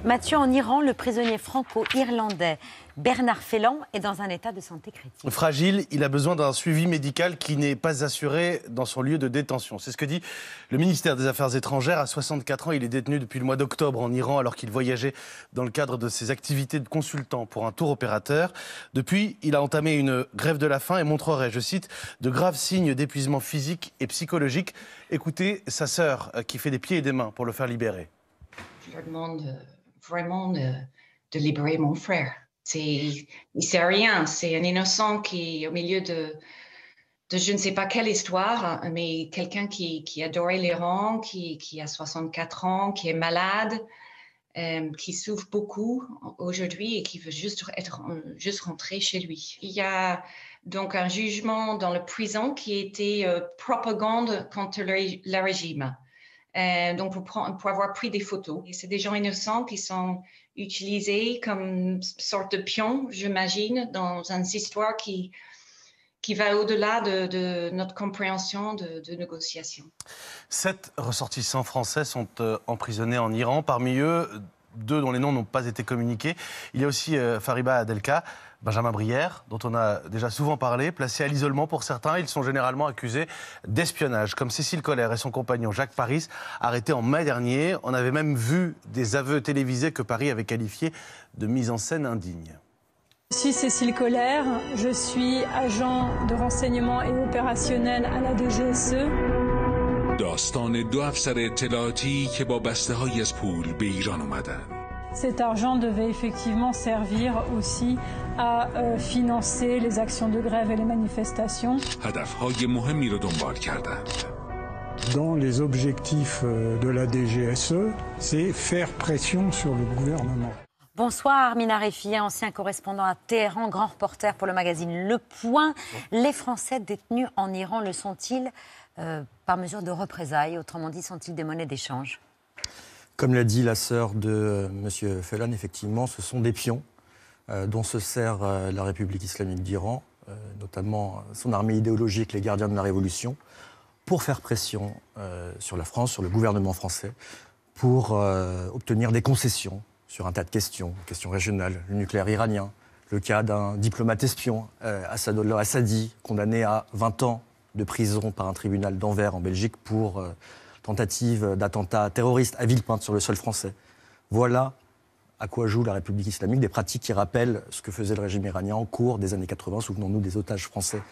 Mathieu, en Iran, le prisonnier franco-irlandais Bernard Félan est dans un état de santé critique. Fragile, il a besoin d'un suivi médical qui n'est pas assuré dans son lieu de détention. C'est ce que dit le ministère des Affaires étrangères. À 64 ans, il est détenu depuis le mois d'octobre en Iran alors qu'il voyageait dans le cadre de ses activités de consultant pour un tour opérateur. Depuis, il a entamé une grève de la faim et montrerait, je cite, de graves signes d'épuisement physique et psychologique. Écoutez sa sœur qui fait des pieds et des mains pour le faire libérer. Je leur demande vraiment de libérer mon frère. Il ne sait rien, c'est un innocent qui, au milieu de je ne sais pas quelle histoire, mais quelqu'un qui adorait l'Iran, qui a 64 ans, qui est malade, qui souffre beaucoup aujourd'hui et qui veut juste rentrer chez lui. Il y a donc un jugement dans la prison qui était propagande contre le régime. Donc pour avoir pris des photos. Et c'est des gens innocents qui sont utilisés comme sorte de pions, j'imagine, dans une histoire qui va au-delà de notre compréhension de négociation. 7 ressortissants français sont emprisonnés en Iran. Parmi eux, 2 dont les noms n'ont pas été communiqués. Il y a aussi Fariba Adelka, Benjamin Brière, dont on a déjà souvent parlé, placés à l'isolement pour certains. Ils sont généralement accusés d'espionnage, comme Cécile Collère et son compagnon Jacques Paris, arrêtés en mai dernier. On avait même vu des aveux télévisés que Paris avait qualifiés de mise en scène indigne. Je suis Cécile Collère, je suis agent de renseignement et opérationnel à la DGSE. داستان 2 افسر اطلاعاتی که با بسته‌هایی از پول به ایران اومدن. Cet argent devait effectivement servir aussi à financer les actions de grève et les manifestations. هدف‌های مهمی رو دنبال کردند. Dans les objectifs de la DGSE, c'est faire pression sur le gouvernement. Bonsoir Mina Refi, ancien correspondant à Téhéran, grand reporter pour le magazine Le Point. Les Français détenus en Iran le sont-ils par mesure de représailles? Autrement dit, sont-ils des monnaies d'échange? Comme l'a dit la sœur de M. Félan, effectivement, ce sont des pions dont se sert la République islamique d'Iran, notamment son armée idéologique, les gardiens de la Révolution, pour faire pression sur la France, sur le gouvernement français, pour obtenir des concessions sur un tas de questions régionales, le nucléaire iranien, le cas d'un diplomate espion, Assadollah Assadi, condamné à 20 ans de prison par un tribunal d'Anvers en Belgique pour tentative d'attentat terroriste à Villepinte sur le sol français. Voilà à quoi joue la République islamique, des pratiques qui rappellent ce que faisait le régime iranien en cours des années 80. Souvenons-nous des otages français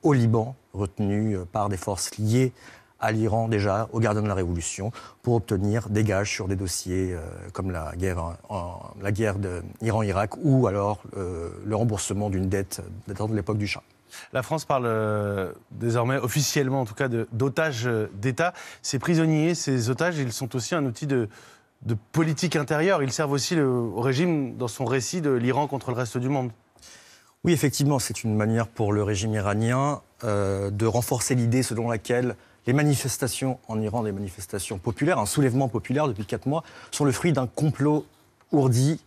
au Liban, retenus par des forces liées à l'Iran déjà, aux gardiens de la Révolution, pour obtenir des gages sur des dossiers comme la guerre d'Iran-Irak ou alors le remboursement d'une dette datant de l'époque du Shah. La France parle désormais officiellement, en tout cas, d'otages d'État. Ces prisonniers, ces otages, ils sont aussi un outil de politique intérieure. Ils servent aussi au régime dans son récit de l'Iran contre le reste du monde. Oui, effectivement, c'est une manière pour le régime iranien de renforcer l'idée selon laquelle les manifestations en Iran, des manifestations populaires, un soulèvement populaire depuis 4 mois, sont le fruit d'un complot ourdi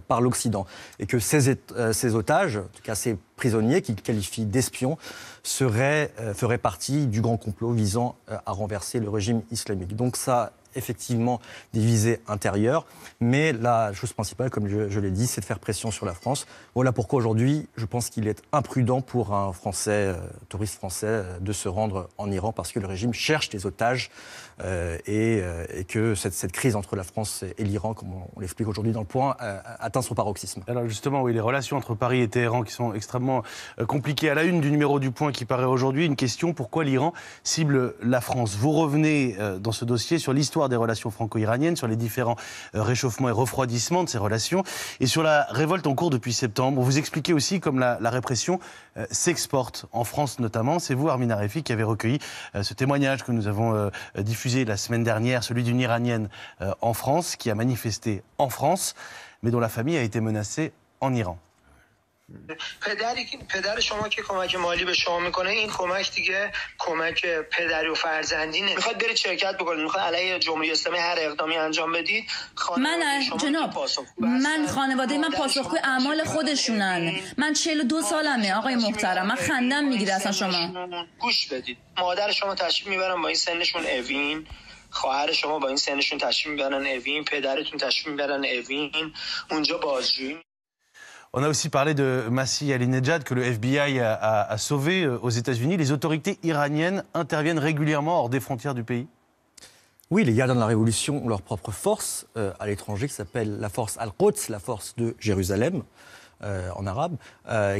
par l'Occident. Et que ces otages, en tout cas ces prisonniers qu'ils qualifient d'espions, feraient partie du grand complot visant à renverser le régime islamique. Donc ça, effectivement, des visées intérieures. Mais la chose principale, comme je l'ai dit, c'est de faire pression sur la France. Voilà pourquoi aujourd'hui, je pense qu'il est imprudent pour un touriste français, de se rendre en Iran parce que le régime cherche des otages et que cette crise entre la France et l'Iran, comme on l'explique aujourd'hui dans le Point, atteint son paroxysme. Alors justement, oui, les relations entre Paris et Téhéran qui sont extrêmement compliquées. À la une du numéro du Point qui paraît aujourd'hui, une question: pourquoi l'Iran cible la France? Vous revenez dans ce dossier sur l'histoire des relations franco-iraniennes, sur les différents réchauffements et refroidissements de ces relations, et sur la révolte en cours depuis septembre. Vous expliquez aussi comme la répression s'exporte, en France notamment. C'est vous, Armina Refi, qui avez recueilli ce témoignage que nous avons diffusé la semaine dernière, celui d'une Iranienne en France, qui a manifesté en France, mais dont la famille a été menacée en Iran. پدر شما که کمک مالی به شما میکنه، این کمک دیگه کمک پدری و فرزندی نه. میخواد برید شرکت بکنید، میخواد علیه جمهوری اسلامی هر اقدامی انجام بدید. من خانواده من پاسخگوی اعمال خودشونن. من 42 سالمه آقای محترم. من خندم میگیره اصلا شما. گوش بدید. مادر شما تشریف میبرن با این سنشون اوین. خواهر شما با این سنشون تشریف میبرن اوین، پدرتون تشریف میبرن اوین، اونجا بازجویی. On a aussi parlé de Masih Alinejad que le FBI a sauvé aux États-Unis. Les autorités iraniennes interviennent régulièrement hors des frontières du pays. Oui, les gardiens de la Révolution ont leur propre force à l'étranger qui s'appelle la force Al-Quds, la force de Jérusalem. En arabe,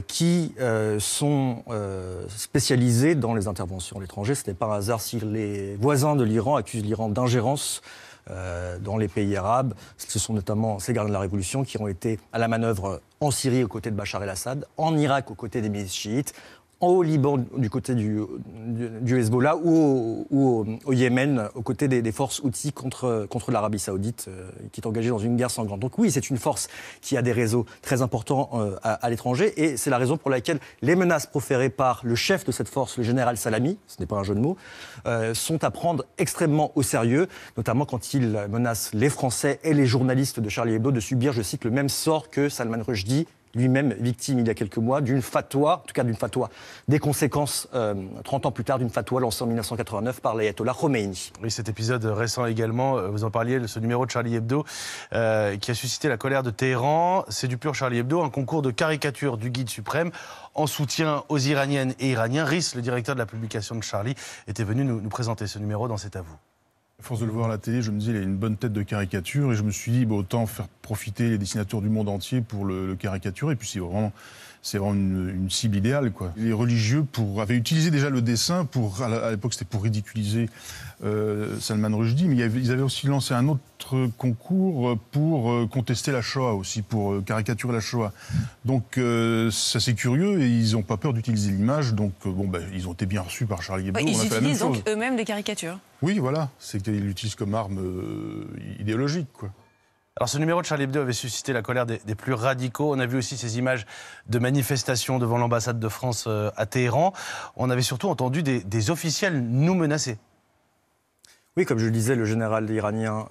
qui sont spécialisés dans les interventions à l'étranger. Ce n'est pas un hasard si les voisins de l'Iran accusent l'Iran d'ingérence dans les pays arabes. Ce sont notamment ces gardiens de la Révolution qui ont été à la manœuvre en Syrie aux côtés de Bachar el-Assad, en Irak aux côtés des milices chiites, au Liban du côté du Hezbollah ou au Yémen aux côtés des forces Houthis contre l'Arabie Saoudite qui est engagée dans une guerre sanglante. Donc oui, c'est une force qui a des réseaux très importants à l'étranger et c'est la raison pour laquelle les menaces proférées par le chef de cette force, le général Salami, ce n'est pas un jeu de mots, sont à prendre extrêmement au sérieux, notamment quand il menace les Français et les journalistes de Charlie Hebdo de subir, je cite, le même sort que Salman Rushdie, lui-même victime il y a quelques mois d'une fatwa, en tout cas d'une fatwa, des conséquences 30 ans plus tard d'une fatwa lancée en 1989 par l'ayatollah Khomeini. Oui, cet épisode récent également, vous en parliez, ce numéro de Charlie Hebdo qui a suscité la colère de Téhéran. C'est du pur Charlie Hebdo, un concours de caricature du guide suprême en soutien aux Iraniennes et Iraniens. Riss, le directeur de la publication de Charlie, était venu nous présenter ce numéro dans C'est à vous. À force de le voir à la télé, je me disais, il a une bonne tête de caricature et je me suis dit, autant faire profiter les dessinateurs du monde entier pour le caricaturer. Et puis c'est vraiment une cible idéale, quoi. Les religieux avaient utilisé déjà le dessin à l'époque c'était pour ridiculiser Salman Rushdie, mais ils avaient aussi lancé un autre concours pour contester la Shoah aussi, pour caricaturer la Shoah. Donc ça c'est curieux et ils n'ont pas peur d'utiliser l'image, donc ils ont été bien reçus par Charlie Hebdo. Ils utilisent donc eux-mêmes des caricatures. Oui, voilà, c'est qu'ils l'utilisent comme arme idéologique, quoi. Alors ce numéro de Charlie Hebdo avait suscité la colère des plus radicaux. On a vu aussi ces images de manifestations devant l'ambassade de France à Téhéran. On avait surtout entendu des officiels nous menacer. Oui, comme je le disais, le général iranien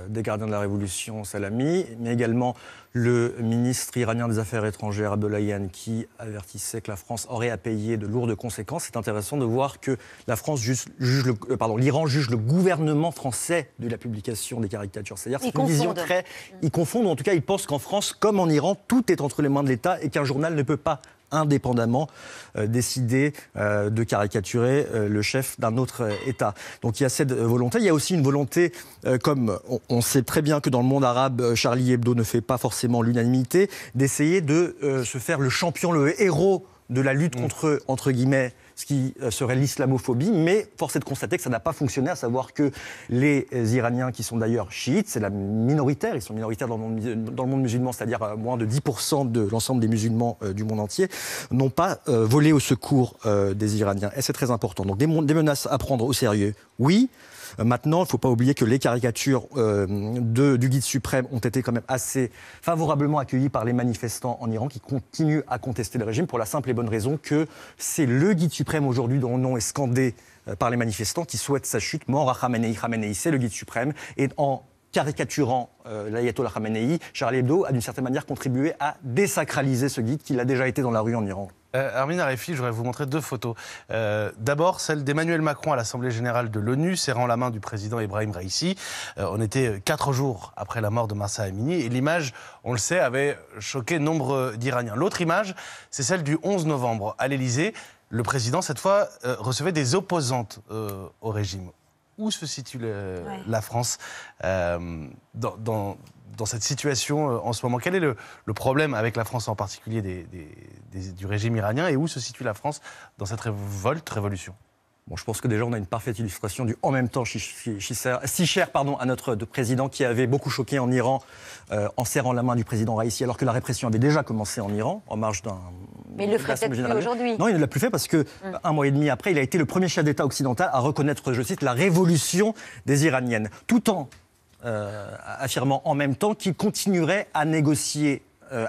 des gardiens de la Révolution, Salami, mais également le ministre iranien des Affaires étrangères, Abdollahian, qui avertissait que la France aurait à payer de lourdes conséquences. C'est intéressant de voir que l'Iran juge le gouvernement français de la publication des caricatures. C'est-à-dire c'est une vision très... Ils confondent, ou en tout cas ils pensent qu'en France, comme en Iran, tout est entre les mains de l'État et qu'un journal ne peut pas indépendamment décider de caricaturer le chef d'un autre État. Donc il y a cette volonté. Il y a aussi une volonté, comme on sait très bien que dans le monde arabe, Charlie Hebdo ne fait pas forcément l'unanimité, d'essayer de se faire le champion, le héros de la lutte contre, entre guillemets, ce qui serait l'islamophobie, mais force est de constater que ça n'a pas fonctionné, à savoir que les Iraniens, qui sont d'ailleurs chiites, c'est la minoritaire, ils sont minoritaires dans le monde musulman, c'est-à-dire moins de 10% de l'ensemble des musulmans du monde entier, n'ont pas volé au secours des Iraniens. Et c'est très important. Donc des menaces à prendre au sérieux, oui. Maintenant, il ne faut pas oublier que les caricatures du guide suprême ont été quand même assez favorablement accueillies par les manifestants en Iran qui continuent à contester le régime pour la simple et bonne raison que c'est le guide suprême aujourd'hui dont le nom est scandé par les manifestants qui souhaitent sa chute. Mort à Khamenei. Khamenei, c'est le guide suprême. Et en caricaturant l'ayatollah Khamenei, Charlie Hebdo a d'une certaine manière contribué à désacraliser ce guide qui a déjà été dans la rue en Iran. Armin Arefi, je voudrais vous montrer deux photos. D'abord, celle d'Emmanuel Macron à l'Assemblée générale de l'ONU, serrant la main du président Ebrahim Raïssi. On était 4 jours après la mort de Mahsa Amini, et l'image, on le sait, avait choqué nombre d'Iraniens. L'autre image, c'est celle du 11 novembre à l'Élysée. Le président, cette fois, recevait des opposantes au régime. Où se situe la France dans cette situation en ce moment? Quel est le problème avec la France, en particulier du régime iranien, et où se situe la France dans cette révolution? Bon, je pense que déjà on a une parfaite illustration du en même temps si cher à notre président, qui avait beaucoup choqué en Iran en serrant la main du président Raïssi, alors que la répression avait déjà commencé en Iran, en marge d'un... Mais il le ferait peut-être plus aujourd'hui. Non, il ne l'a plus fait parce que un mois et demi après, il a été le premier chef d'État occidental à reconnaître, je cite, la révolution des Iraniennes, tout en affirmant en même temps qu'il continuerait à négocier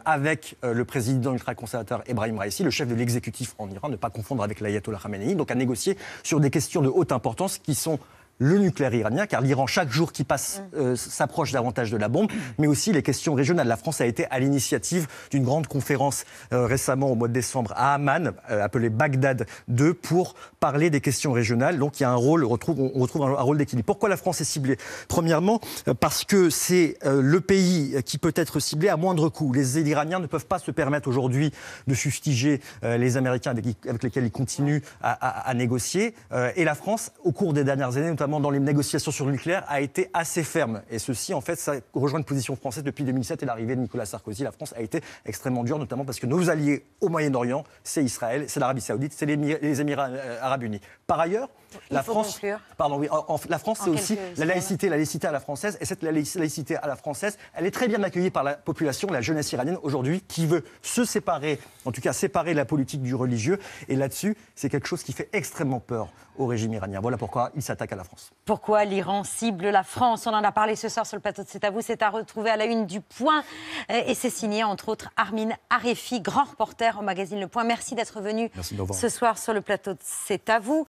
avec le président ultra-conservateur Ebrahim Raïssi, le chef de l'exécutif en Iran, ne pas confondre avec l'ayatollah Khamenei, donc à négocier sur des questions de haute importance qui sont le nucléaire iranien, car l'Iran, chaque jour qui passe, s'approche davantage de la bombe, mais aussi les questions régionales. La France a été à l'initiative d'une grande conférence récemment, au mois de décembre, à Amman, appelée Bagdad 2, pour parler des questions régionales. Donc il y a un rôle, on retrouve un rôle d'équilibre. Pourquoi la France est ciblée? Premièrement, parce que c'est le pays qui peut être ciblé à moindre coût. Les Iraniens ne peuvent pas se permettre aujourd'hui de fustiger les Américains avec lesquels ils continuent à négocier. Et la France, au cours des dernières années, notamment dans les négociations sur le nucléaire, a été assez ferme. Et ceci, en fait, ça rejoint une position française depuis 2007 et l'arrivée de Nicolas Sarkozy. La France a été extrêmement dure, notamment parce que nos alliés au Moyen-Orient, c'est Israël, c'est l'Arabie Saoudite, c'est les Émirats Arabes Unis. Par ailleurs, la France, la France, c'est aussi la laïcité à la française. Et cette laïcité à la française, elle est très bien accueillie par la population, la jeunesse iranienne aujourd'hui, qui veut se séparer, en tout cas séparer la politique du religieux. Et là-dessus, c'est quelque chose qui fait extrêmement peur au régime iranien. Voilà pourquoi il s'attaque à la France. Pourquoi l'Iran cible la France? On en a parlé ce soir sur le plateau de C'est à vous. C'est à retrouver à la une du Point. Et c'est signé, entre autres, Armin Arefi, grand reporter au magazine Le Point. Merci d'être venu ce soir sur le plateau de C'est à vous.